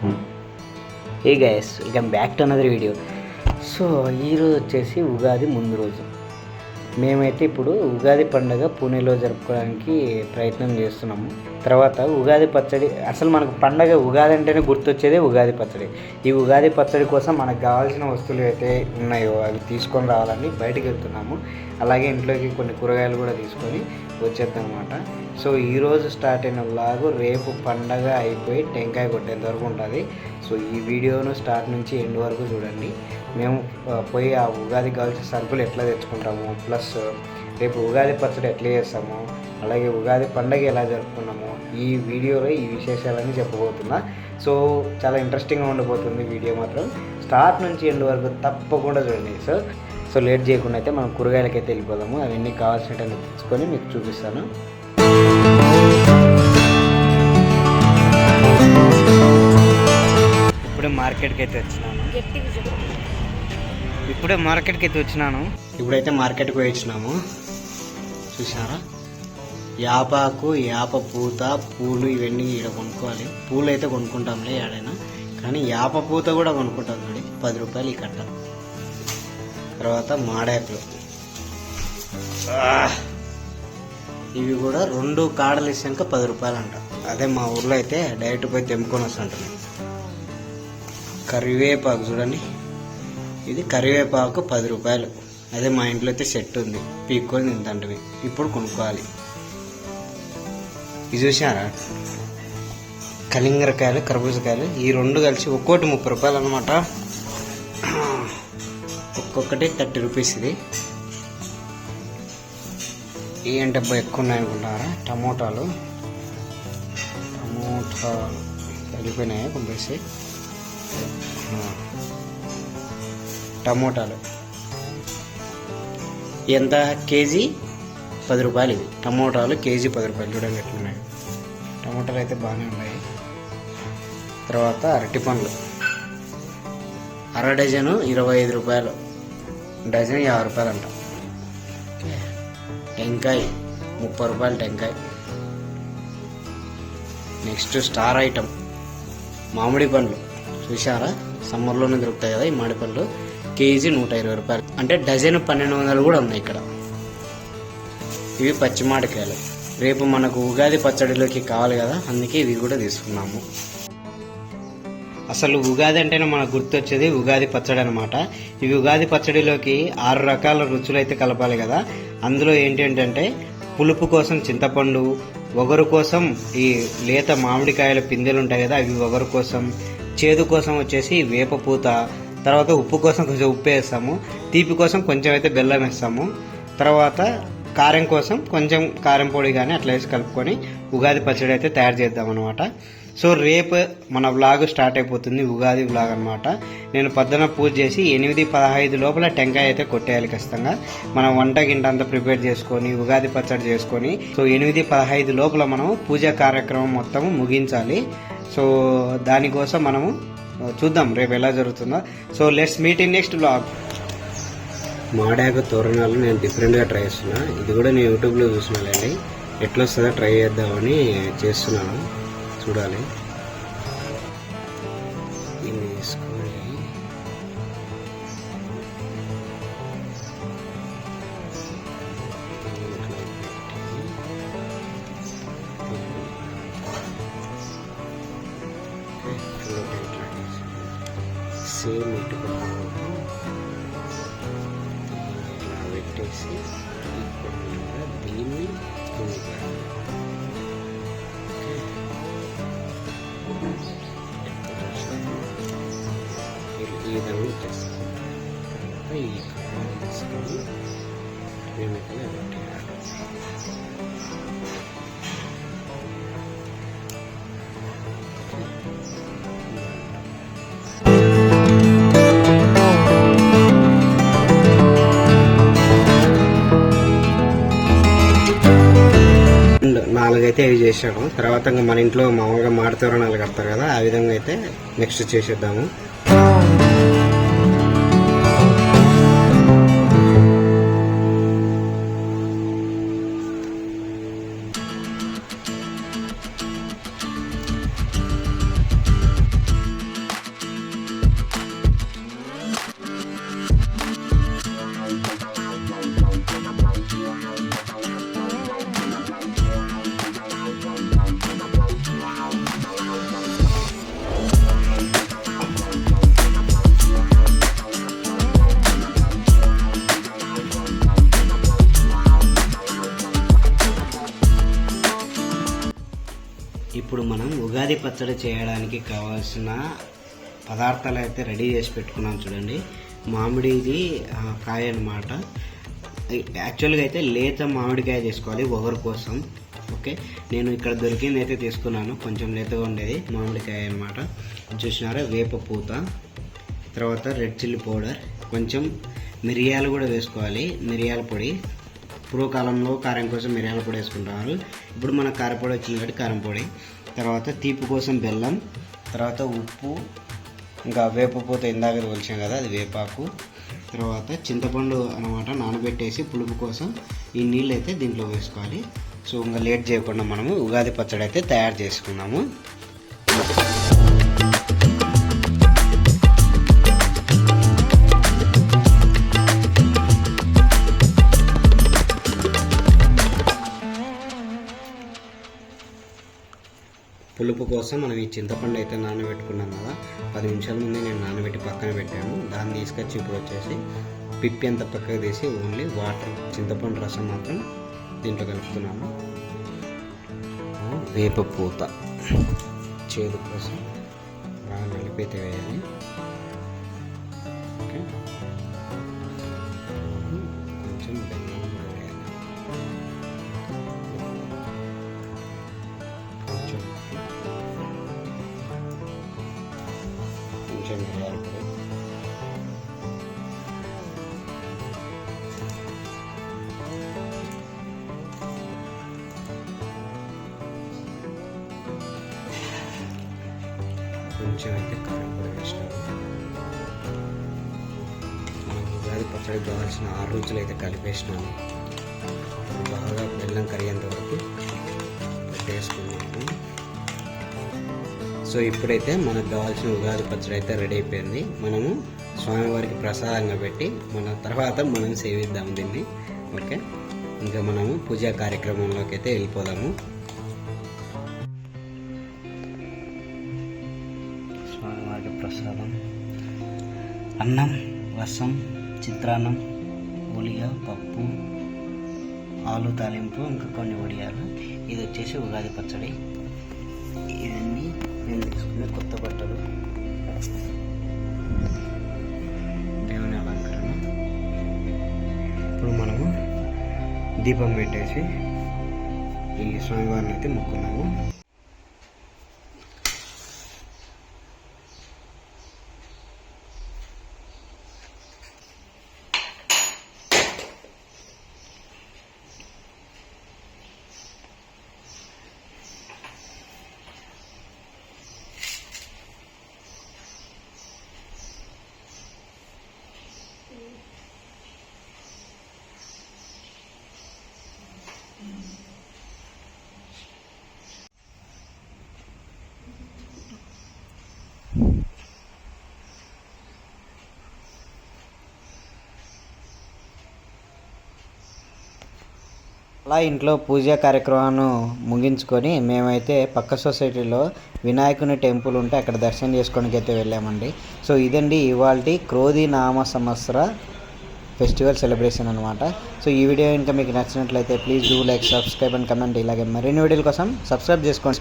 A guys, welcome back to another video. So ఈరోజు వచ్చేసి ఉగాది ముందు రోజు. మేమైతే ఇప్పుడు ఉగాది పండుగ పూణేలో జరుపుకోవడానికి ప్రయత్నం చేస్తున్నాము. తర్వాత ఉగాది పచ్చడి, అసలు మనకు పండగ ఉగాది అంటేనే గుర్తొచ్చేదే ఉగాది పచ్చడి. ఈ ఉగాది పచ్చడి కోసం మనకు కావాల్సిన వస్తువులు అయితే ఉన్నాయో అవి తీసుకొని రావాలని బయటకు వెళ్తున్నాము. అలాగే ఇంట్లోకి కొన్ని కూరగాయలు కూడా తీసుకొని వచ్చేద్దాం అనమాట. సో ఈరోజు స్టార్ట్ అయిన వ్లాగు రేపు పండగ అయిపోయి టెంకాయ కొట్టేంత వరకు ఉంటుంది. సో ఈ వీడియోను స్టార్ట్ నుంచి ఎండ్ వరకు చూడండి. మేము పోయి ఆ ఉగాది కావాల్సిన సరుకులు ఎట్లా తెచ్చుకుంటాము, ప్లస్ రేపు ఉగాది పచ్చడి ఎట్లా చేస్తాము, అలాగే ఉగాది పండగ ఎలా జరుపుకున్నాము, ఈ వీడియోలో ఈ విశేషాలన్నీ చెప్పబోతున్నా. సో చాలా ఇంట్రెస్టింగ్గా ఉండబోతుంది వీడియో మాత్రం. స్టార్ట్ నుంచి ఎండ్ వరకు తప్పకుండా చూడండి. సో లేట్ చేయకుండా అయితే మనం కూరగాయలకైతే వెళ్ళిపోదాము. అవన్నీ కావాల్సినవి తెచ్చుకొని మీకు చూపిస్తాను. ఇప్పుడే మార్కెట్కి అయితే వచ్చినాను. ఇప్పుడైతే మార్కెట్కి పోయి వచ్చినాము. చూసారా, యాపాకు, యాప పూత, పూలు ఇవన్నీ ఇక్కడ కొనుక్కోవాలి. పూలు అయితే కొనుక్కుంటాంలే ఏడైనా, కానీ యాప పూత కూడా కొనుక్కుంటాం చూడండి, 10 రూపాయలు ఈ కట్ట. తర్వాత మాడాకులు, ఇవి కూడా 2 కాడలు ఇసాక 10 రూపాయలు అంట. అదే మా ఊర్లో అయితే డైరెక్ట్ పోయి తెంపుకొని వస్తుంటుంది. కరివేపాకు చూడండి, ఇది కరివేపాకు 10 రూపాయలు. అదే మా ఇంట్లో అయితే సెట్ ఉంది, పీక్కొని తింటాంటివి. ఇప్పుడు కొనుక్కోవాలి. ఇది చూసారా, కలింగరకాయలు, కర్బూజకాయలు, ఈ 2 కలిసి ఒక్కోటి 30 రూపాయలు అనమాట. ఒక్కొక్కటి 30 రూపీస్. ఇది ఏంటి అబ్బా ఎక్కువ ఉన్నాయనుకుంటారా. టమోటాలు కలిపినాయి కొంపేసి. టమోటాలు ఎంత, కేజీ 10 రూపాయలు. ఇది టమోటాలు కేజీ 10 రూపాయలు. చూడండి ఎట్లున్నాయి. టమోటాలు అయితే బాగానే ఉన్నాయి. తర్వాత అరటిపండ్లు, అర డజను 25 రూపాయలు, డజన్ 50 రూపాయలు అంట. టెంకాయ 30 రూపాయలు టెంకాయ. నెక్స్ట్ స్టార్ ఐటమ్ మామిడి పండ్లు. చూసారా, సమ్మర్లోనే దొరుకుతాయి కదా ఈ మామిడి పండ్లు. కేజీ 120 రూపాయలు, అంటే డజన్ 1200 కూడా ఉన్నాయి ఇక్కడ. ఇవి పచ్చి మామిడికాయలు. రేపు మనకు ఉగాది పచ్చడిలోకి కావాలి కదా, అందుకే ఇవి కూడా తీసుకున్నాము. అసలు ఉగాది అంటేనే మనకు గుర్తొచ్చేది ఉగాది పచ్చడి అనమాట. ఇవి ఉగాది పచ్చడిలోకి 6 రకాల రుచులు అయితే కలపాలి కదా. అందులో ఏంటంటే పులుపు కోసం చింతపండు, ఒగరు కోసం ఈ లేత మామిడికాయల పిందెలు ఉంటాయి కదా అవి ఒగరు కోసం, చేదు కోసం వచ్చేసి వేప పూత, తర్వాత ఉప్పు కోసం కొంచెం ఉప్పు వేస్తాము, తీపి కోసం కొంచెం అయితే బెల్లం వేస్తాము, తర్వాత కారం కోసం కొంచెం కారం పొడి కానీ అట్లా వేసి కలుపుకొని ఉగాది పచ్చడి అయితే తయారు చేద్దాం అనమాట. సో రేపు మన వ్లాగ్ స్టార్ట్ అయిపోతుంది, ఉగాది వ్లాగ్ అనమాట. నేను పొద్దున పూజ చేసి 8:15 లోపల టెంకాయ అయితే కొట్టేయాలి ఖచ్చితంగా. మనం వంట గింట అంతా ప్రిపేర్ చేసుకొని ఉగాది పచ్చడి చేసుకొని, సో 8:15 లోపల మనం పూజా కార్యక్రమం మొత్తం ముగించాలి. సో దానికోసం మనము చూద్దాం రేపు ఎలా జరుగుతుందో. So let's meet in next vlog. మాడాకు తోరణాలు నేను డిఫరెంట్గా ట్రై చేస్తున్నా. ఇది కూడా నేను యూట్యూబ్లో చూసినానండి, ఎట్లా వస్తుందో ట్రై చేద్దామని చేస్తున్నాను. చూడాలి. ఇది వేసుకొని సేమ్ ఇటు ఇలా పెట్టేసి దీన్ని ఈ విధంగా చేస్తాం. ఈ కలర్ తీసుకొని వెనకనే పెట్టేయాలి. నాలుగైతే ఇవి చేసాము. తర్వాత ఇంకా మన ఇంట్లో మామూలుగా మాడితోరణాలు కడతారు కదా, ఆ విధంగా అయితే నెక్స్ట్ చేసేద్దాము. పచ్చడి చేయడానికి కావాల్సిన పదార్థాలు అయితే రెడీ చేసి పెట్టుకున్నాం చూడండి. మామిడిది కాయ అన్నమాట. యాక్చువల్గా అయితే లేత మామిడికాయ తీసుకోవాలి ఒగరు కోసం. ఓకే, నేను ఇక్కడ దొరికింది అయితే తీసుకున్నాను, కొంచెం లేతగా ఉండేది మామిడికాయ అన్నమాట. చూసినారా, వేప పూత, తర్వాత రెడ్ చిల్లీ పౌడర్, కొంచెం మిరియాలు కూడా వేసుకోవాలి, మిరియాల పొడి. పూర్వకాలంలో కారం కోసం మిరియాల పొడి వేసుకుంటారు, ఇప్పుడు మన కారపొడి వచ్చింది కాబట్టి కారం పొడి. తర్వాత తీపి కోసం బెల్లం, తర్వాత ఉప్పు, ఇంకా వేప పూత ఇందాక కొలిచాం కదా అది వేపాకు. తర్వాత చింతపండు అనమాట నానబెట్టేసి పులుపు కోసం ఈ నీళ్ళు అయితే దీంట్లో వేసుకోవాలి. సో ఇంకా లేట్ చేయకుండా మనము ఉగాది పచ్చడి అయితే తయారు చేసుకున్నాము. పులుపు కోసం మనం ఈ చింతపండు అయితే నానబెట్టుకున్నాం కదా, 10 నిమిషాల ముందే నేను నానబెట్టి పక్కన పెట్టాను. దాన్ని తీసుకొచ్చి ఇప్పుడు వచ్చేసి పిప్పి అంతా పక్కకు తీసి ఓన్లీ వాటర్, చింతపండు రసం మాత్రం దీంట్లో కలుపుతున్నాను. వేప పూత చేదు కోసం బాగా నలిపైతే వేయాలి. ఓకే, కొంచెం బెల్లం వేయాలి, కొంచెం మిరియాల పొడి, కొంచెం అయితే కారం పొడి వేసినాము. మనం ఉగాది పచ్చడికి కావాల్సిన 6 రుచులు అయితే కలిపేసినాము. బాగా బెల్లం కరిగేంత వరకు పెట్టేసుకున్నాము. సో ఇప్పుడైతే మనకు కావాల్సిన ఉగాది పచ్చడి అయితే రెడీ అయిపోయింది. మనము స్వామివారికి ప్రసాదంగా పెట్టి మన తర్వాత మనం సేవిద్దాము దీన్ని. ఓకే, ఇంకా మనము పూజా కార్యక్రమంలోకి అయితే వెళ్ళిపోదాము. స్వామివారికి ప్రసాదం అన్నం, రసం, చిత్రాన్నం, ఒలిగా, పప్పు, ఆలు తాలింపు, ఇంకా కొన్ని వడియాలు. ఇది వచ్చేసి ఉగాది పచ్చడి. ఇవన్నీ నేను తీసుకునే కొత్త బట్టలు, దేవుని అలంకరణ. ఇప్పుడు మనము దీపం పెట్టేసి ఈ స్వామివారిని అయితే మొక్కున్నాము. అలా ఇంట్లో పూజా కార్యక్రమాన్ని ముగించుకొని మేమైతే పక్క సొసైటీలో వినాయకుని టెంపుల్ ఉంటే అక్కడ దర్శనం చేసుకోవడానికి అయితే వెళ్ళామండి. సో ఇదండి ఇవాల్టి క్రోధి నామ సంవత్సర ఫెస్టివల్ సెలబ్రేషన్ అనమాట. సో ఈ వీడియో ఇంకా మీకు నచ్చినట్లయితే please do like, subscribe and comment. ఇలాగే మరిన్ని వీడియోల కోసం సబ్స్క్రైబ్ చేసుకోండి.